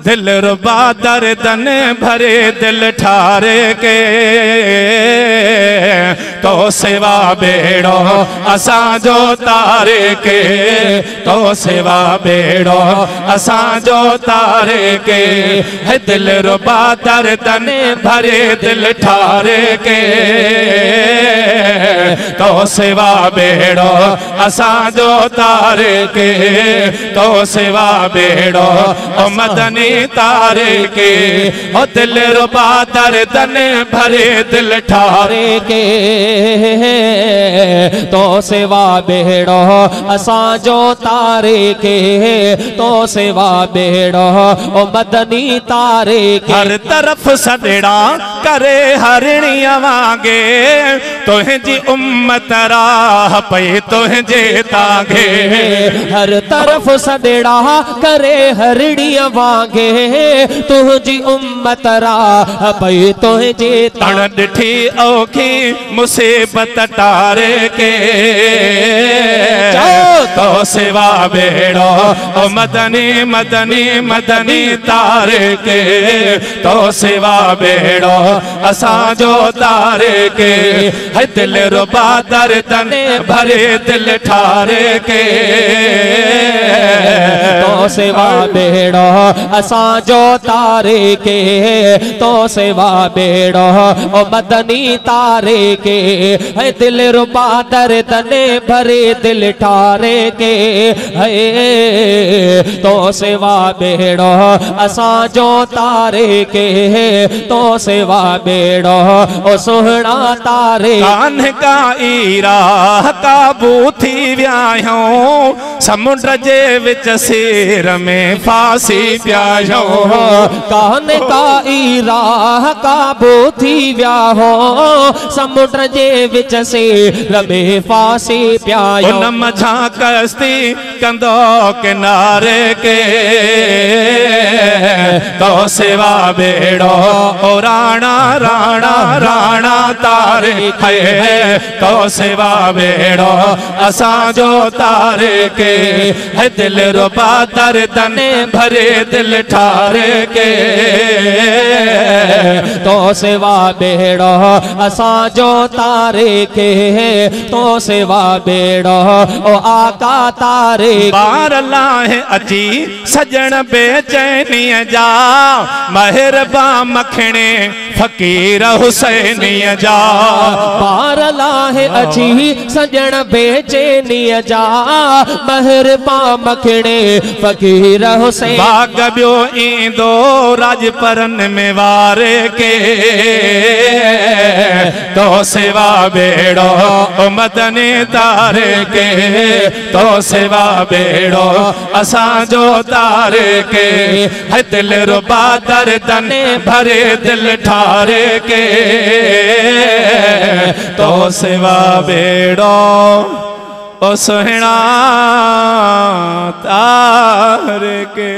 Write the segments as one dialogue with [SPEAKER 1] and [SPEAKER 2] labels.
[SPEAKER 1] दिल रुबा दर्दन भरे दिल ठारे के तो सिवा बेड़ो असां जो तारे के तो सिवा बेड़ो असां जो तारे के है दिल रुबा दर्दन भरे दिल ठारे के तो सिवा बेड़ो असां जो तारे के तो सिवा बेड़ो ओ मदनी तारे के ओ दिल रुबा दर्दन भरे दिल ठारे के
[SPEAKER 2] तो सिवा बेड़ो असां जो तारे के तो सिवा बेड़ो ओ मदनी तारे के
[SPEAKER 1] हर तरफ सदड़ा करे हरणिया वांगे तुझी उम्मत राह पई तुझे तागे
[SPEAKER 2] हर तरफ सदड़ा करे हरणिया वांगे तुझी उम्मत राह पई तुझे
[SPEAKER 1] तण ॾिठी औखी मुसीबत टारे के तो सिवा बेड़ो ओ मदनी मदनी मदनी तारे के तो सिवा बेड़ो असां जो तारे के है दिल रुबा दर्दन भरे दिल ठारे के
[SPEAKER 2] तो सिवा बेड़ो असां जो तारे के तो सिवा बेड़ो ओ मदनी तारे के है दिल रुबा दर्दन भरे दिल ठारे के है तो सिवा बेड़ो असां जो तारे के तो सिवा बेड़ो ओ सोहना तारे
[SPEAKER 1] कान का ईरा काबू थी व्यायो समुद्र जे विच सिर में फांसी प्यायो
[SPEAKER 2] कान का ईरा काबू थी व्याहो समुद्र जे विच सिर में फांसी प्यायो
[SPEAKER 1] उन मझा कस्ती कंदो किनारे के तो सिवा बेड़ो ओ राणा राणा राणा तारे है तो सिवा बेड़ो असां जो तारे के है दिल रुबा दर्दन भरे दिल ठारे के
[SPEAKER 2] तो सिवा बेड़ो असां जो तारे के तो सिवा बेड़ो ओ आका तारे
[SPEAKER 1] बार लाहे अची सजन बेचैनी जा मेहरबा मखणे फकीर हुसैनी जा
[SPEAKER 2] बार लाहे अची सजन बेचैनी जा मेहरबा मखणे फकीर हुसैन
[SPEAKER 1] बाग बियो ईंदो राजपरन में वारे के तो सिवा बेड़ो ओ मदनी तारे के तो सिवा बेड़ो असां जो तारे के है दिल रुबा दर्दन भरे दिल ठारे के तो सिवा बेड़ो ओ सोहना तारे के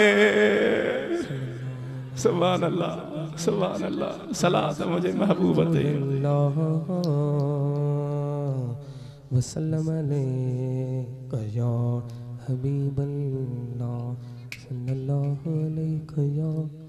[SPEAKER 1] सुभान अल्लाह सलात मुझे महबूब
[SPEAKER 2] वसल्लम अलैका या हबीबल्लाह सल्लल्लाहु अलैहि